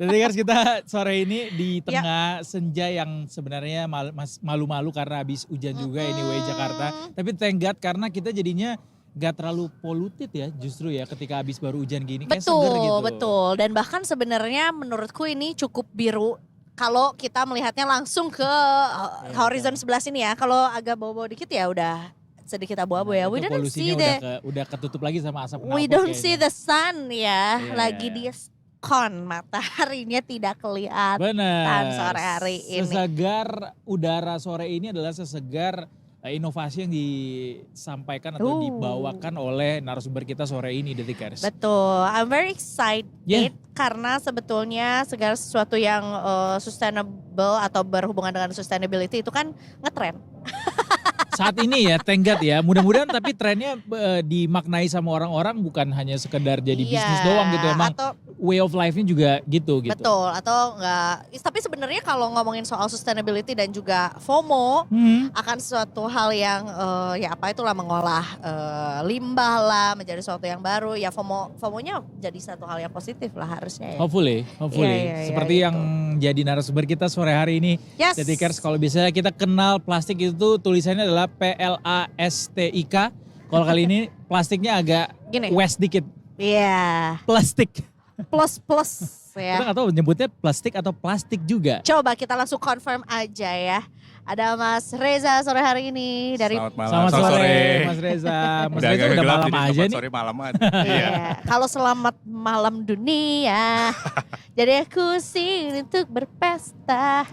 Jadi kita sore ini di Ya. tengah senja yang sebenarnya malu-malu karena habis hujan juga anyway Jakarta. Tapi thank God karena kita jadinya gak terlalu polluted ya justru ya ketika habis baru hujan gini. Kayak seger gitu. Betul. Dan bahkan sebenarnya menurutku ini cukup biru. Kalau kita melihatnya langsung ke horizon sebelah sini ya. Kalau agak bau-bau dikit ya udah sedikit abu-abu ya. Itu We don't see polusinya udah ketutup lagi sama asap knalpot we don't kayaknya. see the sun ya. Iya, Lagi iya. diskon, mataharinya tidak kelihatan Benar. sore hari ini. Sesegar udara sore ini adalah sesegar inovasi yang disampaikan atau dibawakan oleh narasumber kita sore ini Detikers. Betul, I'm very excited karena sebetulnya segala sesuatu yang sustainable atau berhubungan dengan sustainability itu kan ngetren. Saat ini ya, thank God ya. Mudah-mudahan tapi trennya dimaknai sama orang-orang bukan hanya sekedar jadi bisnis doang gitu. Emang atau, way of life-nya juga gitu. Betul, atau enggak. Tapi sebenarnya kalau ngomongin soal sustainability dan juga FOMO akan suatu hal yang ya apa itulah mengolah limbah lah menjadi sesuatu yang baru. Ya FOMO-nya jadi satu hal yang positif lah harusnya ya. Hopefully. Iya, Seperti gitu. yang jadi narasumber kita sore hari ini. Yes. Detikers, kalau biasanya kita kenal plastik itu tulisannya adalah PLASTIK. Kalau kali ini plastiknya agak Gini. west dikit. Iya. Plastik. Plus ya. Kita gak tahu nyebutnya plastik atau plastik juga. Coba kita langsung confirm aja ya. Ada Mas Reza sore hari ini dari Selamat malam. Selamat sore Mas Reza. Mas Reza agak udah gelap, malam jadi aja selamat nih. sore malam aja. Iya. Kalau selamat malam dunia. Jadi aku sini untuk berpesta.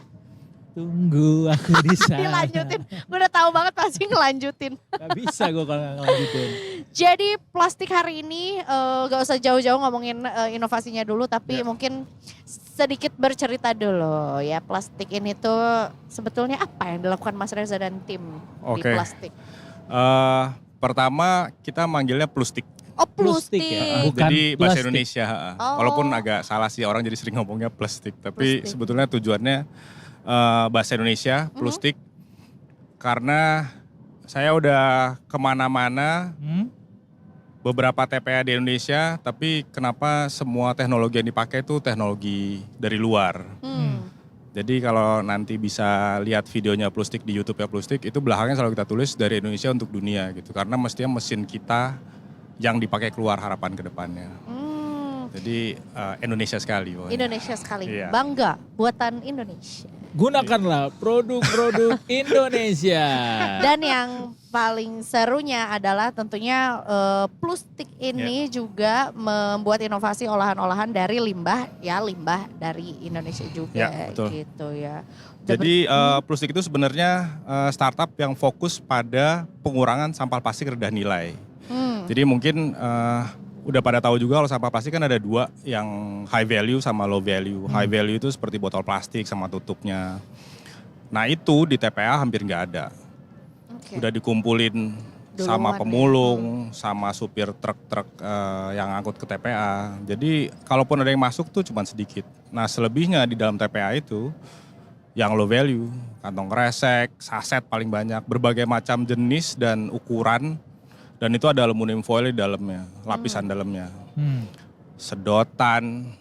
Tunggu aku di sana. Dilanjutin. Gue udah tahu banget pasti ngelanjutin. Gak bisa gue kalau gak ngelanjutin. Jadi plastik hari ini gak usah jauh-jauh ngomongin inovasinya dulu. Tapi mungkin sedikit bercerita dulu ya. Plastik ini tuh sebetulnya apa yang dilakukan Mas Reza dan tim di plastik? Pertama kita manggilnya plustik. Oh plustik. Ya, bukan jadi bahasa plastik. Indonesia. Walaupun agak salah sih orang jadi sering ngomongnya plastik. Tapi sebetulnya tujuannya bahasa Indonesia plustik. Karena saya udah kemana-mana beberapa TPA di Indonesia. Tapi kenapa semua teknologi yang dipakai itu teknologi dari luar. Jadi kalau nanti bisa lihat videonya Plustik di YouTube ya Plustik, itu belakangnya selalu kita tulis dari Indonesia untuk dunia gitu. Karena mestinya mesin kita yang dipakai keluar harapan ke depannya. Jadi Indonesia sekali. Pokoknya. Indonesia sekali, Iya. Bangga buatan Indonesia. Gunakanlah produk-produk Indonesia. Dan yang paling serunya adalah tentunya Plustik ini juga membuat inovasi olahan-olahan dari limbah dari Indonesia juga Ya, betul. gitu ya. Jadi Plustik itu sebenarnya startup yang fokus pada pengurangan sampah plastik rendah nilai. Jadi mungkin udah pada tahu juga kalau sampah plastik kan ada dua, yang high value sama low value. High value itu seperti botol plastik sama tutupnya. Nah itu di TPA hampir nggak ada. Oke. Udah dikumpulin sama pemulung, sama supir truk-truk yang angkut ke TPA. Jadi kalaupun ada yang masuk tuh cuma sedikit. Nah selebihnya di dalam TPA itu yang low value, kantong kresek, saset paling banyak, berbagai macam jenis dan ukuran. Dan itu ada aluminium foil di dalamnya, lapisan dalamnya. Sedotan,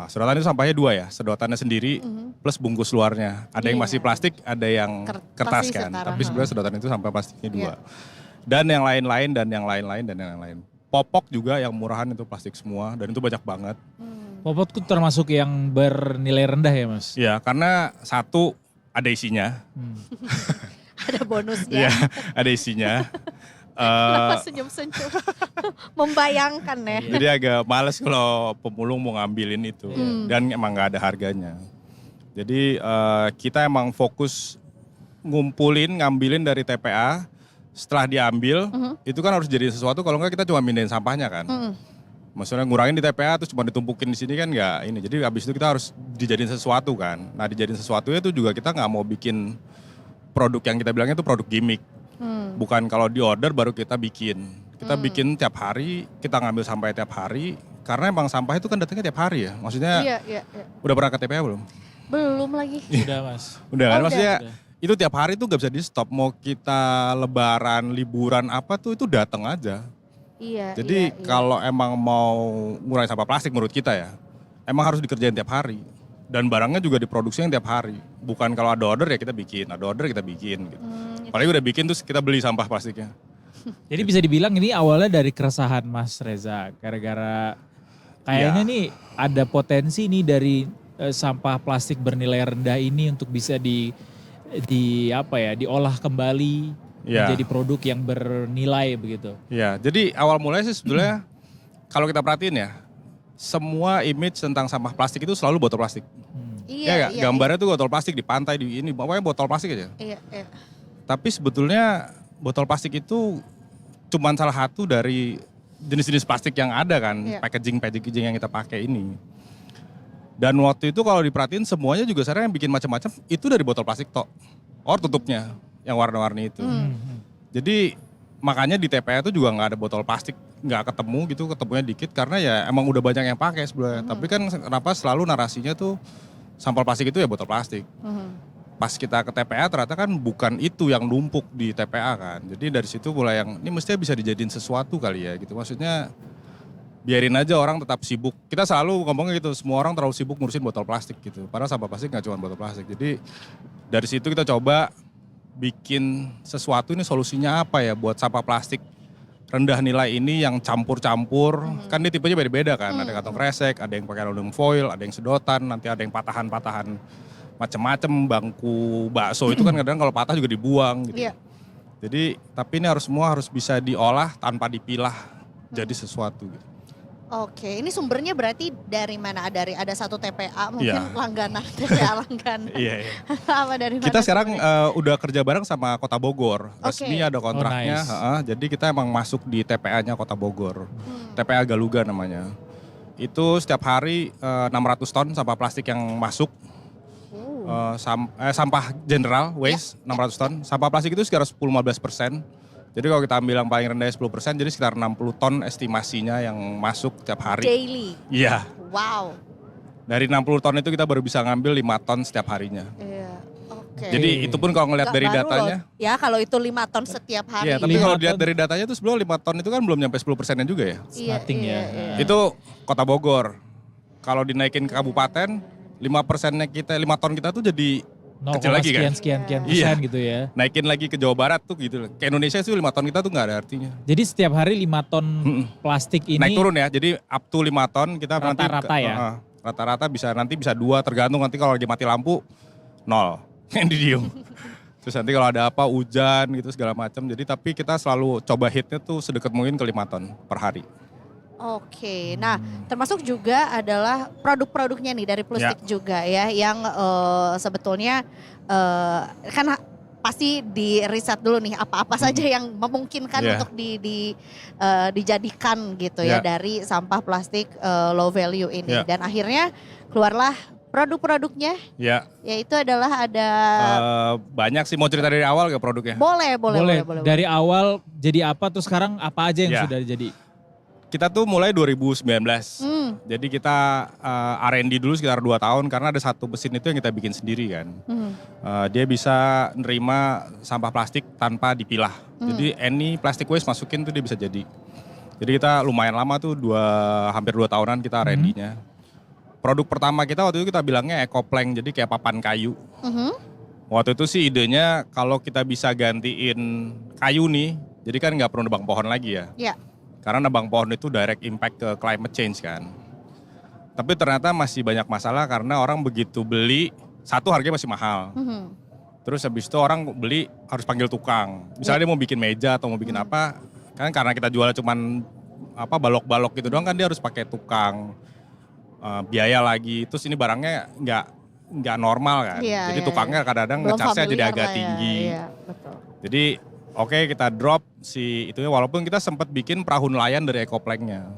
sedotan itu sampahnya dua ya, sedotannya sendiri plus bungkus luarnya. Ada yang masih plastik, ada yang kertas kan. Tapi sebenarnya sedotan itu sampah plastiknya dua. Dan yang lain-lain, dan yang lain-lain, dan yang lain-lain. Popok juga yang murahan itu plastik semua, dan itu banyak banget. Popok tuh termasuk yang bernilai rendah ya Mas? Ya, karena satu ada isinya. Ada bonusnya. Iya, ada isinya. Kenapa senyum-senyum? Membayangkan ya. Jadi agak males kalau pemulung mau ngambilin itu. Dan emang gak ada harganya. Jadi kita emang fokus ngambilin dari TPA. Setelah diambil, itu kan harus jadi sesuatu, kalau enggak kita cuma mindahin sampahnya kan. Maksudnya ngurangin di TPA terus cuma ditumpukin di sini kan enggak ini. Jadi habis itu kita harus dijadiin sesuatu kan. Nah dijadiin sesuatu itu juga kita nggak mau bikin produk yang kita bilangnya itu produk gimmick. Bukan kalau di order baru kita bikin. Kita bikin tiap hari, kita ngambil sampah tiap hari. Karena emang sampah itu kan datangnya tiap hari ya. Maksudnya Iya. udah pernah ke TPA belum? Belum lagi. Udah Mas. Udah kan? Oh, Maksudnya udah. itu tiap hari tuh gak bisa di stop. Mau kita lebaran, liburan apa tuh itu datang aja. Iya. Jadi kalau emang mau ngurangi sampah plastik menurut kita ya. emang harus dikerjain tiap hari. Dan barangnya juga diproduksi tiap hari. Bukan kalau ada order ya kita bikin, ada order kita bikin gitu. Apalagi udah bikin terus kita beli sampah plastiknya. Jadi bisa dibilang ini awalnya dari keresahan Mas Reza. Gara-gara kayaknya nih ada potensi nih dari sampah plastik bernilai rendah ini untuk bisa diolah kembali menjadi produk yang bernilai begitu. Ya, jadi awal mulanya sih sebetulnya kalau kita perhatiin ya, semua image tentang sampah plastik itu selalu botol plastik. Iya, gambarnya tuh botol plastik di pantai di ini, pokoknya botol plastik aja. Iya. Tapi sebetulnya botol plastik itu cuma salah satu dari jenis-jenis plastik yang ada kan, packaging yang kita pakai ini. Dan waktu itu kalau diperhatiin semuanya juga sekarang yang bikin macam-macam itu dari botol plastik tok. Or tutupnya yang warna-warni itu. Jadi makanya di TPA itu juga nggak ada botol plastik, nggak ketemu gitu, ketemunya dikit karena ya emang udah banyak yang pakai sebenarnya. Tapi kan kenapa selalu narasinya tuh sampah plastik itu ya botol plastik. Pas kita ke TPA ternyata kan bukan itu yang numpuk di TPA kan. Jadi dari situ mulai yang ini mestinya bisa dijadiin sesuatu kali ya gitu. Maksudnya biarin aja orang tetap sibuk. Kita selalu ngomongnya gitu, semua orang terlalu sibuk ngurusin botol plastik gitu. Padahal sampah plastik nggak cuma botol plastik. Jadi dari situ kita coba bikin sesuatu, ini solusinya apa ya buat sampah plastik rendah nilai ini yang campur-campur. Kan dia tipenya beda-beda kan. Ada yang kantong kresek, ada yang pakai aluminium foil, ada yang sedotan, nanti ada yang patahan-patahan macem-macem, bangku bakso itu kan kadang kalau patah juga dibuang gitu. Jadi tapi ini semua harus bisa diolah tanpa dipilah jadi sesuatu gitu. Oke, ini sumbernya berarti dari mana? Ada satu TPA mungkin langganan TPA langganan. Iya. Apa dari mana? Kita sekarang udah kerja bareng sama Kota Bogor. Resmi ada kontraknya. Jadi kita emang masuk di TPA-nya Kota Bogor. TPA Galuga namanya. Itu setiap hari 600 ton sampah plastik yang masuk. Sampah general waste 600 ton. Sampah plastik itu sekitar 10-15%. Jadi kalau kita ambil yang paling rendah 10%, jadi sekitar 60 ton estimasinya yang masuk tiap hari. Daily? Iya. Wow. Dari 60 ton itu kita baru bisa ngambil 5 ton setiap harinya. Iya, oke. Jadi itu pun kalau ngeliat dari datanya. Ya kalau itu 5 ton setiap hari. Iya, tapi kalau dilihat dari datanya itu sebelum 5 ton itu kan belum nyampe 10%-nya juga ya. Iya. Itu Kota Bogor. Kalau dinaikin ke kabupaten, 5%-nya kita, 5 ton kita tuh jadi kecil lagi kan. Sekian persen gitu ya. Naikin lagi ke Jawa Barat tuh gitu. Ke Indonesia sih 5 ton kita tuh gak ada artinya. Jadi setiap hari 5 ton plastik ini. Naik turun ya, jadi up to 5 ton kita rata-rata ya. Rata-rata nanti bisa 2, tergantung nanti kalau lagi mati lampu 0. Yang di diem. Terus nanti kalau ada apa hujan gitu segala macam. Jadi tapi kita selalu coba hitnya tuh sedekat mungkin ke 5 ton per hari. Oke, nah termasuk juga adalah produk-produknya nih dari Plustik juga ya, yang sebetulnya kan pasti di riset dulu nih apa-apa saja yang memungkinkan untuk dijadikan gitu ya dari sampah plastik low value ini. Dan akhirnya keluarlah produk-produknya, yaitu adalah ada banyak sih, mau cerita dari awal gak produknya? Boleh. Dari awal jadi apa tuh sekarang apa aja yang sudah jadi? Kita tuh mulai 2019, jadi kita R&D dulu sekitar 2 tahun karena ada satu mesin itu yang kita bikin sendiri kan. Dia bisa nerima sampah plastik tanpa dipilah, jadi any plastic waste masukin tuh dia bisa jadi. Jadi kita lumayan lama tuh hampir 2 tahunan kita R&D-nya. Produk pertama kita waktu itu kita bilangnya EcoPlank, jadi kayak papan kayu. Waktu itu sih idenya kalau kita bisa gantiin kayu nih, jadi kan nggak perlu nebang pohon lagi ya. Karena nebang pohon itu direct impact ke climate change kan. Tapi ternyata masih banyak masalah karena orang begitu beli, satu harganya masih mahal. Terus habis itu orang beli harus panggil tukang. Misalnya dia mau bikin meja atau mau bikin apa, kan karena kita jual cuman balok-balok gitu doang kan dia harus pakai tukang. Biaya lagi, terus ini barangnya nggak normal kan. Jadi tukangnya kadang-kadang ngecasnya jadi agak tinggi. Jadi oke, kita drop itu walaupun kita sempat bikin perahu nelayan dari EcoPlank-nya.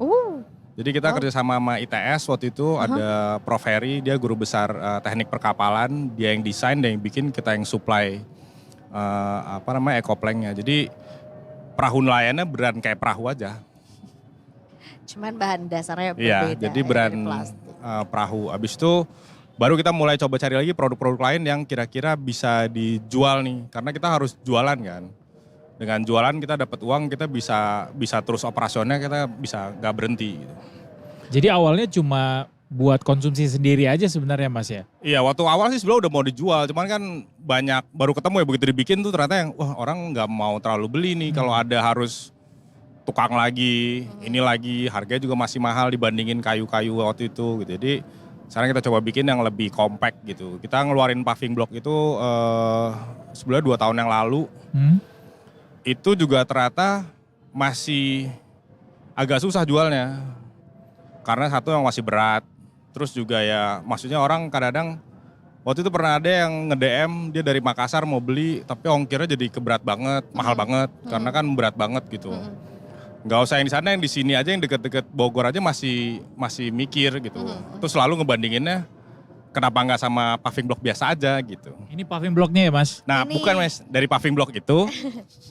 Jadi kita kerjasama sama ITS waktu itu ada Prof. Heri, dia guru besar teknik perkapalan, dia yang desain, dia yang bikin, kita yang supply EcoPlank-nya. Jadi perahu nelayannya beran kayak perahu aja. Cuman bahan dasarnya berbeda. Iya, jadi beran perahu. Abis itu baru kita mulai coba cari lagi produk-produk lain yang kira-kira bisa dijual nih, karena kita harus jualan kan. Dengan jualan kita dapat uang, kita bisa terus operasionalnya, kita bisa nggak berhenti. Gitu. Jadi awalnya cuma buat konsumsi sendiri aja sebenarnya Mas ya? Iya, waktu awal sih sebenarnya udah mau dijual, cuman kan banyak baru ketemu ya begitu dibikin tuh ternyata yang wah orang nggak mau terlalu beli nih kalau ada harus tukang lagi, ini lagi, harganya juga masih mahal dibandingin kayu-kayu waktu itu gitu. Jadi sekarang kita coba bikin yang lebih compact gitu. Kita ngeluarin paving block itu sebenarnya 2 tahun yang lalu. Itu juga ternyata masih agak susah jualnya. Karena satu yang masih berat, terus juga ya maksudnya orang kadang-kadang waktu itu pernah ada yang nge-DM dia dari Makassar mau beli tapi ongkirnya jadi keberat banget, mahal banget karena kan berat banget gitu. Nggak usah yang di sana, yang di sini aja yang deket-deket Bogor aja masih mikir gitu. Terus selalu ngebandinginnya kenapa nggak sama paving block biasa aja gitu. Ini paving blocknya ya Mas? Nah Ini- bukan Mas, dari paving block itu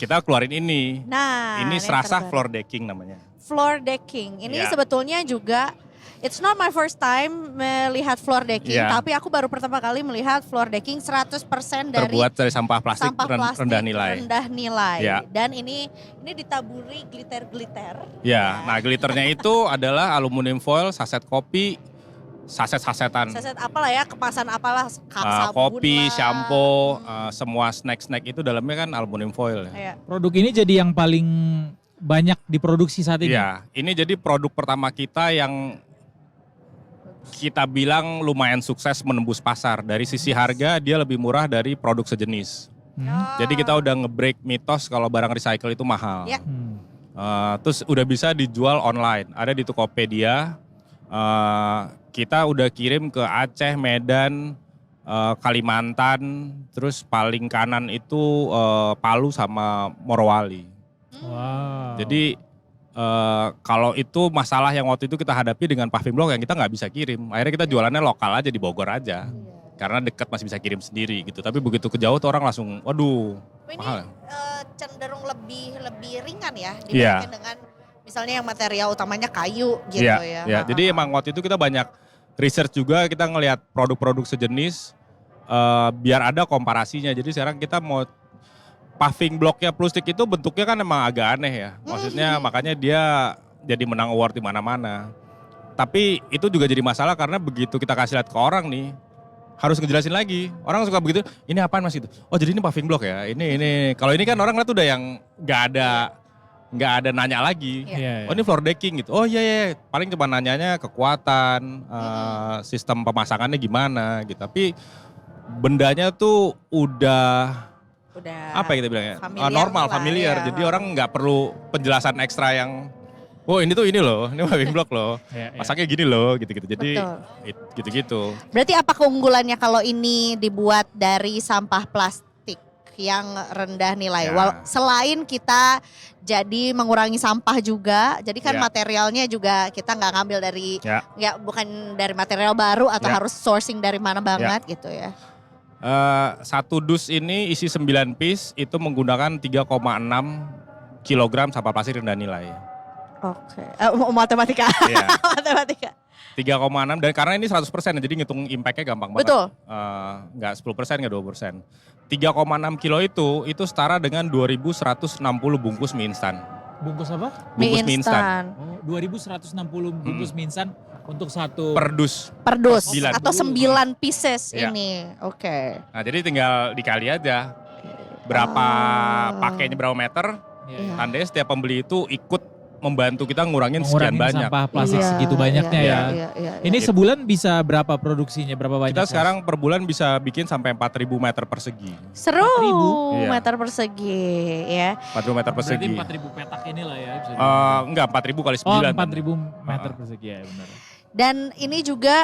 kita keluarin ini. Nah, Ini yang serasa terbaru. floor decking namanya. Floor decking. Ini Ya. sebetulnya juga it's not my first time melihat floor decking, Ya. tapi aku baru pertama kali melihat floor decking 100% dari Terbuat dari sampah plastik, sampah plastik rendah nilai. rendah nilai. Ya. Dan ini ditaburi glitter-glitter. Ya, nah glitternya itu adalah aluminium foil, saset kopi, saset-sasetan. Saset apalah ya, kemasan apalah, sabun Kopi, lah. shampoo, semua snack-snack itu dalamnya kan aluminium foil. Iya. Produk ini jadi yang paling banyak diproduksi saat ini? Iya, ini jadi produk pertama kita yang kita bilang lumayan sukses menembus pasar. Dari sisi harga dia lebih murah dari produk sejenis. Jadi kita udah nge-break mitos kalau barang recycle itu mahal. Ya. Terus udah bisa dijual online, ada di Tokopedia. Kita udah kirim ke Aceh, Medan, Kalimantan, terus paling kanan itu Palu sama Morowali. Wow. Jadi kalau itu masalah yang waktu itu kita hadapi dengan paving block yang kita nggak bisa kirim. Akhirnya kita jualannya lokal aja di Bogor aja. Karena dekat masih bisa kirim sendiri gitu. Tapi begitu ke jauh tuh orang langsung waduh Ini mahal. cenderung lebih ringan ya Iya. dibandingkan dengan misalnya yang material utamanya kayu gitu Iya, ya. iya. Jadi emang waktu itu kita banyak research juga, kita ngelihat produk-produk sejenis biar ada komparasinya. Jadi sekarang kita mau paving blocknya plastik itu bentuknya kan emang agak aneh ya. Maksudnya makanya dia jadi menang award di mana-mana. Tapi itu juga jadi masalah karena begitu kita kasih lihat ke orang nih, harus ngejelasin lagi. Orang suka begitu, ini apaan Mas itu? Oh jadi ini paving block ya, ini. Kalau ini kan orang lihat udah yang nggak ada nanya lagi. Iya, iya. Oh ini floor decking gitu. Oh iya, paling cuma nanyanya kekuatan, sistem pemasangannya gimana gitu. Tapi bendanya tuh udah apa ya kita bilangnya? Normal, lah, familiar. ya. Jadi orang nggak perlu penjelasan ekstra yang oh ini tuh ini loh, ini paving block loh. Iya, iya. Masaknya gini loh, gitu-gitu. Jadi Betul. gitu-gitu. Berarti apa keunggulannya kalau ini dibuat dari sampah plastik yang rendah nilai? Ya. Selain kita jadi mengurangi sampah juga, jadi kan Ya. materialnya juga kita nggak ngambil dari Ya. bukan dari material baru atau Ya. harus sourcing dari mana banget gitu ya. Satu dus ini isi 9 piece itu menggunakan 3,6 kilogram sampah plastik rendah nilai. Oke, matematika. Iya. Matematika. 3,6 dan karena ini 100% jadi ngitung impact-nya gampang banget. Betul. Nggak 10%, nggak 2%. 3,6 kilo itu setara dengan 2.160 bungkus mie instan. Bungkus apa? Bungkus mie instan. Oh, 2.160 bungkus mie instan untuk satu. Per dus. Per dus 9. atau 9 pieces Iya. ini. Oke. Nah jadi tinggal dikali aja berapa pakainya berapa meter. Iya. Tandanya setiap pembeli itu ikut membantu kita ngurangin sekian Mengurangi banyak. sampah plastik Iya, segitu banyaknya iya, ya. iya, iya, iya. Ini sebulan bisa berapa produksinya? Berapa banyak? Kita Mas? sekarang per bulan bisa bikin sampai 4.000 meter persegi. Seru 4.000? Iya. meter persegi ya. 4.000 meter Berarti persegi. 4.000 petak inilah ya. Bisa dibilang. Enggak, 4.000 kali Oh 9. 4.000 meter persegi ya benar. Dan ini juga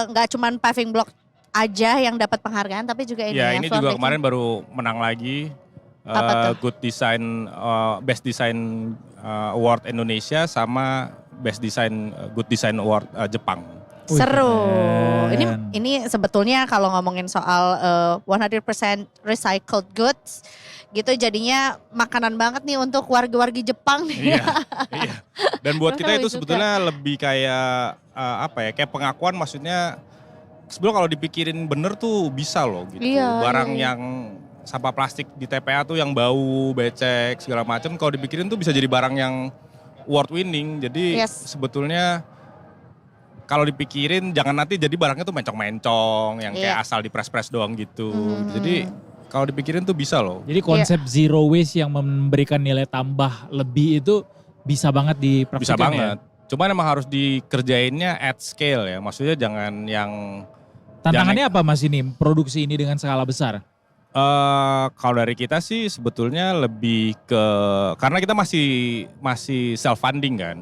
nggak cuman paving block aja yang dapat penghargaan, tapi juga ini Ya ya. ini floor juga decking. kemarin baru menang lagi. Apa tuh? Good Design, Best Design Award Indonesia sama Best Design, Good Design Award Jepang. Wih, Seru. keren. Ini sebetulnya kalau ngomongin soal 100% recycled goods gitu jadinya makanan banget nih untuk warga-wargi Jepang nih. Iya, iya. Dan buat kita Mereka itu lebih suka. sebetulnya lebih kayak apa ya? Kayak pengakuan, maksudnya sebelum kalau dipikirin bener tuh bisa loh gitu. Iya, Barang iya. yang sampah plastik di TPA tuh yang bau, becek segala macam, kalau dipikirin tuh bisa jadi barang yang award winning. Jadi Yes. sebetulnya kalau dipikirin jangan nanti jadi barangnya tuh mencong-mencong yang kayak asal dipres-pres doang gitu. Jadi kalau dipikirin tuh bisa loh. Jadi konsep zero waste yang memberikan nilai tambah lebih itu bisa banget dipraktikkan. Bisa banget. Cuman emang harus dikerjainnya at scale ya. Maksudnya jangan yang... Tantangannya apa Mas ini, produksi ini dengan skala besar? Kalau dari kita sih sebetulnya lebih ke... Karena kita masih self funding kan.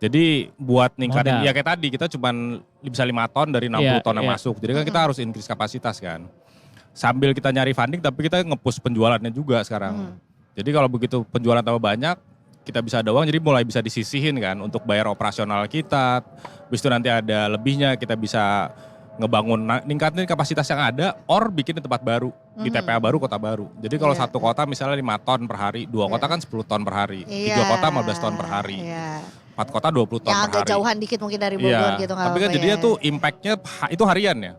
Jadi buat ningkatin, ya kayak tadi kita cuman bisa 5 ton dari 60 ton yang masuk. Jadi kan kita harus increase kapasitas kan. Sambil kita nyari funding tapi kita nge-push penjualannya juga sekarang. Jadi kalau begitu penjualan tambah banyak, kita bisa ada uang jadi mulai bisa disisihin kan untuk bayar operasional kita. Habis itu nanti ada lebihnya kita bisa ngebangun, ningkatin kapasitas yang ada or bikin di tempat baru. Di TPA baru, kota baru. Jadi kalau satu kota misalnya 5 ton per hari, 2 kota kan 10 ton per hari. 3 kota 15 ton per hari. 4 kota 20 ton per hari. Yang agak jauhan dikit mungkin dari Bogor gitu. Tapi kan jadinya tuh impactnya itu harian ya.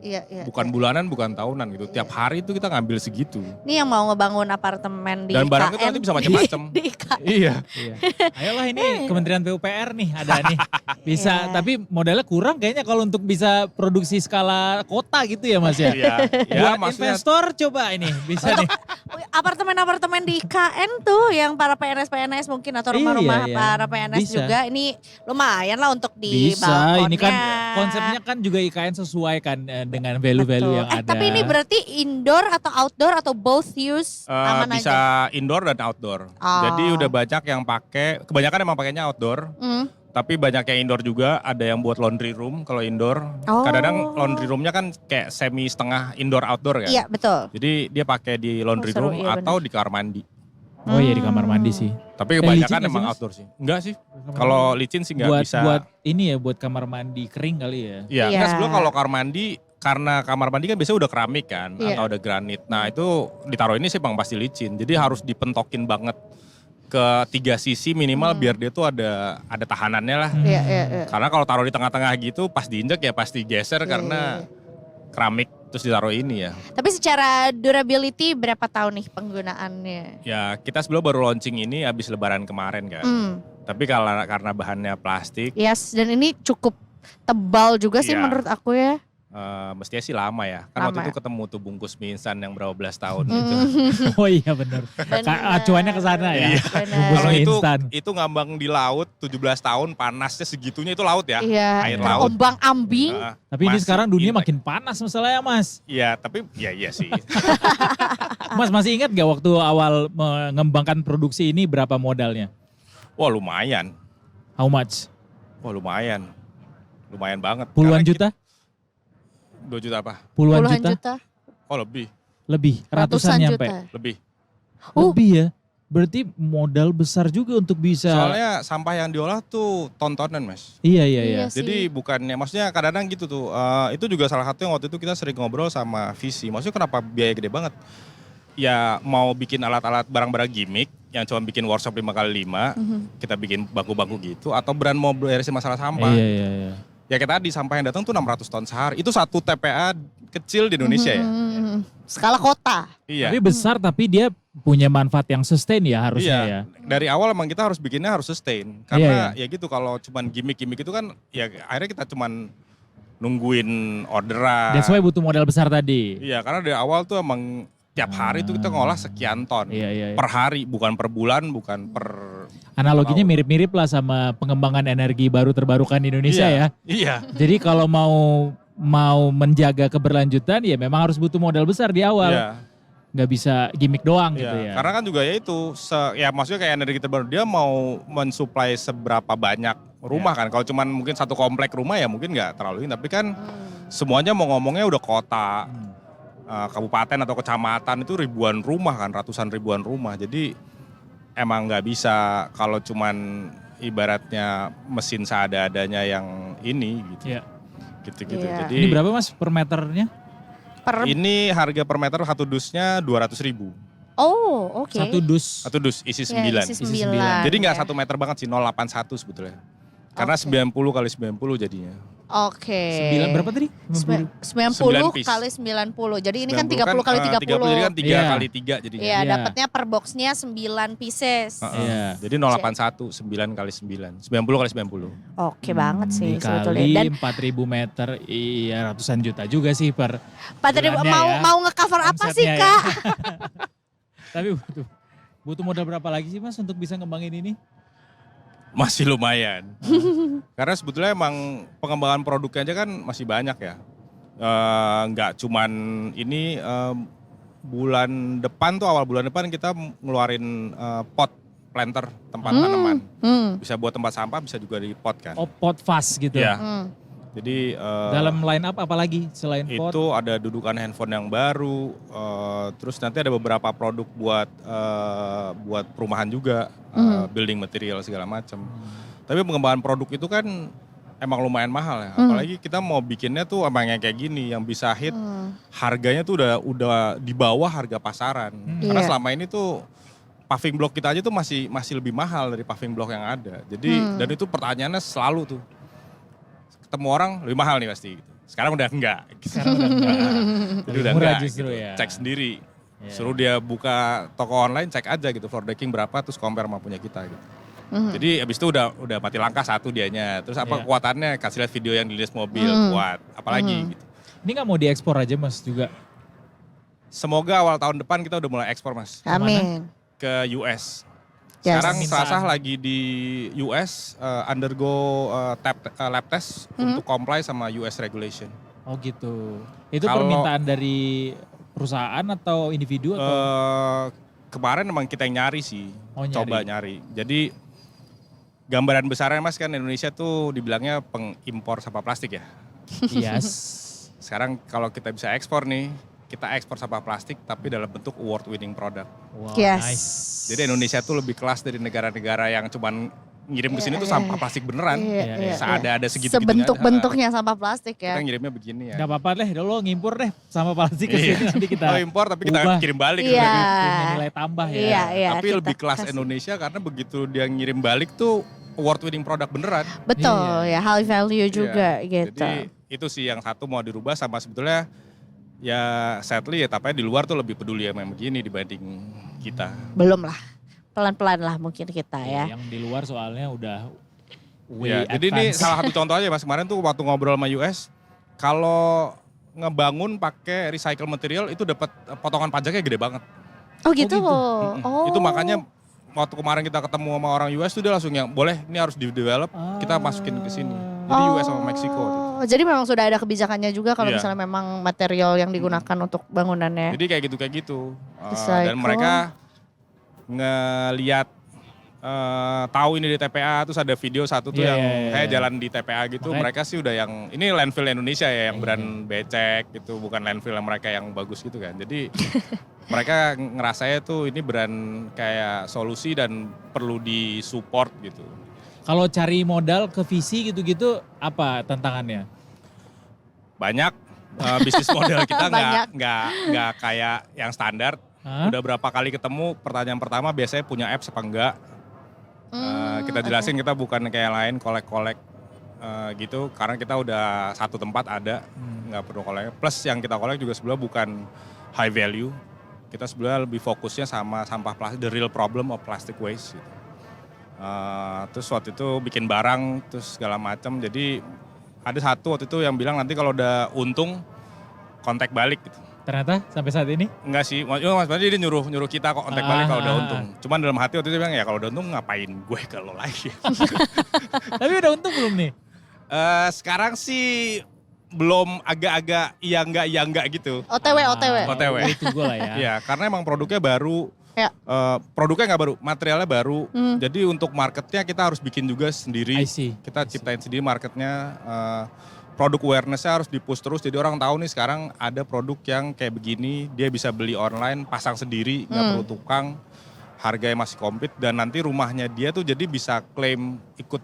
Bukan bulanan, bukan tahunan gitu. Tiap hari itu kita ngambil segitu. Ini yang mau ngebangun apartemen di Dan barang itu nanti bisa macam-macam. Iya. Ayolah ini Kementerian PUPR nih ada nih. Bisa, tapi modalnya kurang kayaknya kalau untuk bisa produksi skala kota gitu ya Mas ya. Buat maksudnya investor coba ini bisa nih. Apartemen-apartemen di IKN tuh yang para PNS-PNS mungkin atau rumah-rumah para PNS juga ini lumayan lah untuk di bisa, balkonnya. ini kan konsepnya kan juga IKN sesuai kan dengan value-value yang ada. Tapi ini berarti indoor atau outdoor atau both use aman bisa aja? indoor dan outdoor. Jadi udah banyak yang pakai, kebanyakan emang pakainya outdoor. Tapi banyak yang indoor juga, ada yang buat laundry room kalau indoor. Kadang-kadang laundry roomnya kan kayak semi setengah indoor outdoor kan. Iya betul. Jadi dia pakai di laundry room atau di kamar mandi. Oh iya di kamar mandi sih. Tapi kebanyakan emang outdoor sih. Enggak sih. Kalau licin sih enggak bisa. Buat ini ya, buat kamar mandi kering kali ya. Iya, enggak sebelum kalau kamar mandi, karena kamar mandi kan biasanya udah keramik kan, atau ada granit. Nah itu ditaruh ini sih bang pasti licin. Jadi harus dipentokin banget ke 3 sisi minimal biar dia tuh ada tahanannya lah. Karena kalau taruh di tengah-tengah gitu pas diinjek ya pasti geser karena keramik terus ditaruh ini ya. Tapi secara durability berapa tahun nih penggunaannya? Ya kita sebelum baru launching ini habis lebaran kemarin kan. Tapi karena bahannya plastik. Yes, dan ini cukup tebal juga sih menurut aku ya. Mestinya sih lama ya. Kan waktu itu ketemu tuh bungkus mie instan yang berapa belas tahun gitu. Oh iya benar. Acuannya ke sana ya. Kalau itu ngambang di laut 17 tahun panasnya segitunya itu laut ya. Air laut. Ombang ambing. Tapi ini sekarang dunia makin panas masalahnya Mas. Iya tapi iya sih. Mas masih ingat gak waktu awal mengembangkan produksi ini berapa modalnya? Wah lumayan. How much? Wah lumayan. Lumayan banget. Puluhan juta? 2 juta apa? Puluhan juta? Oh lebih. Lebih? Ratusan nyampe? Lebih. Lebih ya? Berarti modal besar juga untuk bisa. Soalnya sampah yang diolah tuh ton-tonan mas. Iya. Jadi bukannya, maksudnya kadang-kadang gitu tuh. Itu juga salah satu yang waktu itu kita sering ngobrol sama visi. Maksudnya kenapa biaya gede banget? Ya mau bikin alat-alat barang-barang gimmick yang cuma bikin workshop 5x5. Kita bikin bangku-bangku gitu. Atau brand mau beresin masalah sampah. Iya. Ya kayak tadi sampah yang datang tuh 600 ton sehari. Itu satu TPA kecil di Indonesia ya. Skala kota. Iya. Tapi besar tapi dia punya manfaat yang sustain ya harusnya ya. Dari awal emang kita harus bikinnya harus sustain. Karena ya gitu kalau cuman gimmick-gimmick itu kan ya akhirnya kita cuman nungguin orderan. That's why butuh modal besar tadi. Iya karena dari awal tuh emang tiap hari tuh kita ngolah sekian ton. Iya. Per hari, bukan per bulan, bukan per... Analoginya mirip-mirip lah sama pengembangan energi baru terbarukan di Indonesia ya. Iya. Jadi kalau mau menjaga keberlanjutan ya memang harus butuh modal besar di awal. Iya. Nggak bisa gimmick doang gitu ya. Karena kan juga ya itu, ya maksudnya kayak energi terbaru dia mau mensuplai seberapa banyak rumah kan. Kalau cuman mungkin satu komplek rumah ya mungkin nggak terlalu ini. Tapi kan semuanya mau ngomongnya udah kota, kabupaten atau kecamatan itu ribuan rumah kan, ratusan ribuan rumah. Jadi emang nggak bisa kalau cuman ibaratnya mesin seadanya yang ini gitu. Iya. Gitu-gitu. Iya. Jadi Ini berapa mas per meternya? Ini harga per meter satu dusnya 200.000. Oh oke. Satu dus. Satu dus isi 9. Isi 9. Jadi nggak 1 meter banget sih, 081 sebetulnya. Karena 90 kali 90 jadinya. Oke. 9 berapa tadi? 90 piece. kali 90. Jadi ini kan 90 30 kali 30. 30 jadi kan 3 Iya. kali 3 jadinya. Iya, Iya. dapatnya per boxnya 9 pieces. Iya. Jadi 081, 9 kali 9. 90 kali 90. Oke banget sih sebetulnya. Dikali Dan 4.000 meter, iya ratusan juta juga sih per Pak tadi bulannya mau ya. mau nge-cover apa sih, Omsetnya ya. Kak? Tapi butuh modal berapa lagi sih Mas untuk bisa ngembangin ini? Masih lumayan. Karena sebetulnya emang pengembangan produknya aja kan masih banyak ya. Nggak cuman ini bulan depan tuh, awal bulan depan kita ngeluarin pot planter tempat tanaman. Bisa buat tempat sampah, bisa juga di pot kan. Oh pot fast gitu. Iya. Hmm. Jadi Dalam line up apa lagi selain pot? itu ada dudukan handphone yang baru, terus nanti ada beberapa produk buat perumahan juga, building material segala macam. Tapi pengembangan produk itu kan emang lumayan mahal ya. Apalagi kita mau bikinnya tuh emang yang kayak gini, yang bisa hit harganya tuh udah di bawah harga pasaran. Karena Iya. selama ini tuh paving block kita aja tuh masih lebih mahal dari paving block yang ada. Jadi dan itu pertanyaannya selalu tuh, ketemu orang lebih mahal nih pasti. Sekarang udah enggak. Sekarang udah enggak. Jadi Lebih udah murah enggak justru gitu. ya. Cek sendiri. Iya. Suruh dia buka toko online, cek aja gitu floor decking berapa, terus compare sama punya kita gitu. Jadi abis itu udah mati langkah satu dianya. Terus apa Iya. kekuatannya, kasih lihat video yang dilihat mobil kuat, apalagi gitu. Ini nggak mau diekspor aja Mas juga? Semoga awal tahun depan kita udah mulai ekspor Mas Amin. ke US. Yes. Sekarang Permintaan. Serasah lagi di US undergo lab test untuk comply sama US regulation. Oh gitu. Itu Kalau- permintaan dari perusahaan atau individu atau? Kemarin emang kita yang nyari sih, Oh, nyari. coba nyari. Jadi gambaran besarnya Mas kan Indonesia tuh dibilangnya pengimpor sampah plastik ya. Yes. Sekarang kalau kita bisa ekspor nih, kita ekspor sampah plastik tapi dalam bentuk award winning product. Wow, Yes. nice. Jadi Indonesia tuh lebih kelas dari negara-negara yang cuman ngirim ke sini tuh sampah plastik beneran. Iya. Ada segitu-gitunya aja. Sebentuk-bentuknya sampah plastik ya. Kita ngirimnya begini ya. Gak apa-apa deh, lo ngimpor deh sama plastik ke sini nanti kita Oh impor tapi kita ubah. kirim balik. Iya. punya nilai tambah ya. Iya, iya. Tapi kita lebih kelas kasih. Indonesia karena begitu dia ngirim balik tuh award winning product beneran. Betul ya, high value juga Iya. gitu. Jadi itu sih yang satu mau dirubah, sama sebetulnya ya sadly ya tapi di luar tuh lebih peduli sama yang begini dibanding kita. Belum lah. Pelan-pelan lah mungkin kita ya. Yang di luar soalnya udah way Ya, jadi ini advance. salah satu contoh aja Mas, kemarin tuh waktu ngobrol sama US, kalau ngebangun pakai recycle material itu dapat potongan pajaknya gede banget. Oh gitu. gitu. Oh. Itu makanya waktu kemarin kita ketemu sama orang US tuh dia langsung yang boleh ini harus di-develop, kita masukin ke sini. Jadi US sama Meksiko. Oh, jadi memang sudah ada kebijakannya juga kalau Iya. misalnya memang material yang digunakan untuk bangunannya. Jadi kayak gitu. Recycle. Dan mereka ngeliat tahu ini di TPA, terus ada video satu tuh Iya, yang iya, iya. kayak jalan di TPA gitu. Makanya- Mereka sih udah yang ini landfill Indonesia ya, yang Iya. brand becek gitu, bukan landfill yang mereka yang bagus gitu kan. Jadi mereka ngerasanya tuh ini brand kayak solusi dan perlu disupport gitu. Kalau cari modal ke visi gitu-gitu apa tantangannya? Banyak bisnis model kita Banyak. nggak kayak yang standar. Hah? Udah berapa kali ketemu, pertanyaan pertama biasanya punya apps apa enggak. Kita jelasin kita bukan kayak yang lain kolek-kolek gitu, karena kita udah satu tempat ada, nggak perlu kolek. Plus yang kita kolek juga sebenarnya bukan high value, kita sebenarnya lebih fokusnya sama sampah plastik, the real problem of plastic waste. Gitu. Terus waktu itu bikin barang, terus segala macam. Jadi ada satu waktu itu yang bilang nanti kalau udah untung kontak balik gitu. Ternyata sampai saat ini? Enggak sih, maksudnya dia nyuruh kita kok kontak balik kalau udah untung. Cuman dalam hati waktu itu dia bilang ya kalau udah untung ngapain gue kalau lagi. Tapi udah untung belum nih? Sekarang sih belum, agak-agak iya enggak gitu. OTW. OTW. Tunggu lah ya. Iya, karena emang produknya baru. Ya. Produknya nggak baru, materialnya baru. Jadi untuk marketnya kita harus bikin juga sendiri. I see. Kita ciptain sendiri marketnya. Produk awareness-nya harus di-push terus. Jadi orang tahu nih sekarang ada produk yang kayak begini, dia bisa beli online, pasang sendiri, nggak perlu tukang. Harganya masih komplit dan nanti rumahnya dia tuh jadi bisa klaim ikut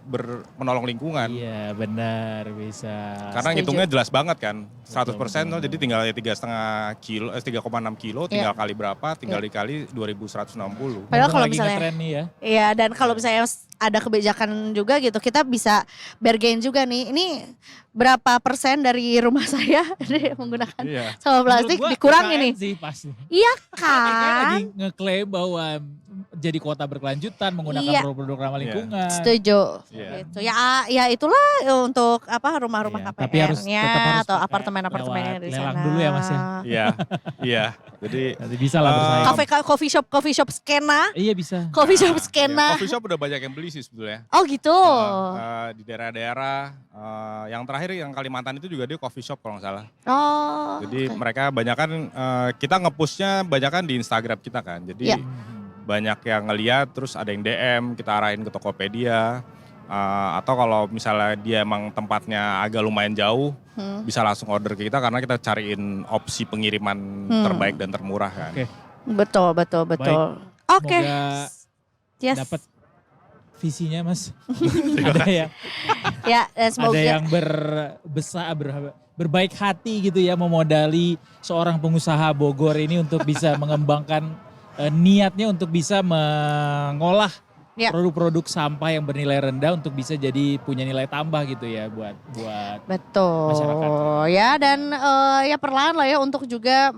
menolong lingkungan. Iya benar bisa. Karena Setuju. ngitungnya jelas banget kan, 100% Betul. tuh, jadi tinggal 3,5 kilo, 3,6 kilo, tinggal kali berapa, tinggal dikali 2.160. Padahal Mumpung kalau lagi misalnya- ngetren nih ya. Iya, dan kalau misalnya ada kebijakan juga gitu, kita bisa bargain juga nih. Ini berapa persen dari rumah saya menggunakan sampah plastik dikurangi nih. Sih pasti. Iya Kan kan? lagi ngeklaim bahwa jadi kota berkelanjutan menggunakan produk-produk ramah lingkungan. Setuju. Gitu. Ya itulah untuk rumah-rumah Tapi harus KPR-nya tetap harus atau pakai apartemen-apartemen yang di sana. lelang dulu ya Mas ya. Iya. Jadi Nanti bisa lah bersaing. Coffee shop skena. Iya bisa. Coffee shop skena. Coffee shop udah banyak yang beli sih sebetulnya. Oh gitu. Di daerah-daerah yang terakhir yang Kalimantan itu juga dia coffee shop kalau nggak salah. Oh. Jadi mereka banyak kan kita nge-pushnya banyak kan di Instagram kita kan. Jadi banyak yang ngeliat terus ada yang DM kita arahin ke Tokopedia. Atau kalau misalnya dia emang tempatnya agak lumayan jauh bisa langsung order ke kita karena kita cariin opsi pengiriman terbaik dan termurah kan. Betul. Oke. Semoga dapat visinya Mas. Ada ya. Ya, semoga. Ada yang berbaik hati gitu ya memodali seorang pengusaha Bogor ini untuk bisa mengembangkan niatnya untuk bisa mengolah produk-produk sampah yang bernilai rendah untuk bisa jadi punya nilai tambah gitu ya buat betul masyarakat. Ya dan ya perlahan lah ya untuk juga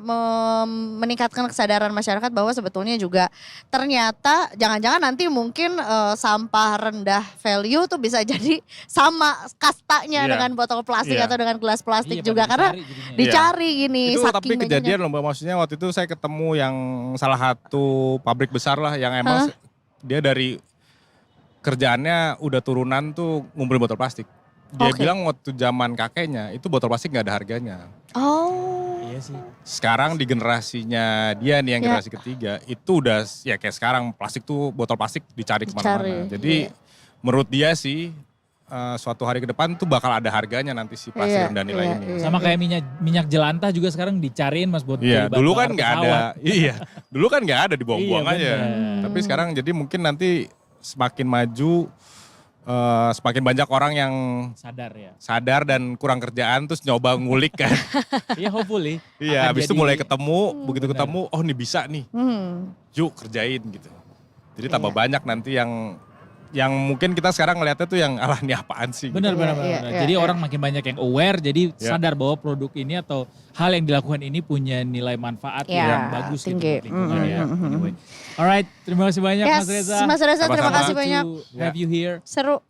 meningkatkan kesadaran masyarakat bahwa sebetulnya juga ternyata jangan-jangan nanti mungkin sampah rendah value tuh bisa jadi sama kastanya dengan botol plastik atau dengan gelas plastik juga karena dicari gini. Itu tapi kejadian loh Mbak, maksudnya waktu itu saya ketemu yang salah satu pabrik besar lah yang emang dia dari kerjaannya udah turunan tuh ngumpulin botol plastik. Dia bilang waktu zaman kakeknya itu botol plastik nggak ada harganya. Oh. Iya sih. Sekarang di generasinya dia nih yang generasi ketiga itu udah ya kayak sekarang plastik tuh botol plastik dicari kemana-mana. Jadi menurut dia sih suatu hari ke depan tuh bakal ada harganya nanti si plastik rendah nilai ini. Sama kayak minyak jelantah juga sekarang dicariin Mas buat dulu kan nggak ada. Dulu kan nggak ada dibuang-buang aja. Tapi sekarang jadi mungkin nanti semakin maju, semakin banyak orang yang sadar dan kurang kerjaan terus nyoba ngulik kan. Iya hopefully. Iya habis itu mulai ketemu, begitu ketemu oh ini bisa nih, yuk kerjain gitu. Jadi tambah banyak nanti yang mungkin kita sekarang ngeliatnya tuh yang alah ini apaan sih. Benar. Jadi orang makin banyak yang aware, jadi sadar bahwa produk ini atau hal yang dilakukan ini punya nilai manfaat yang bagus tinggi. gitu buat lingkungan ya. Anyway. Alright, terima kasih banyak Mas Reza. Mas Reza terima kasih banyak. Have you here. Seru.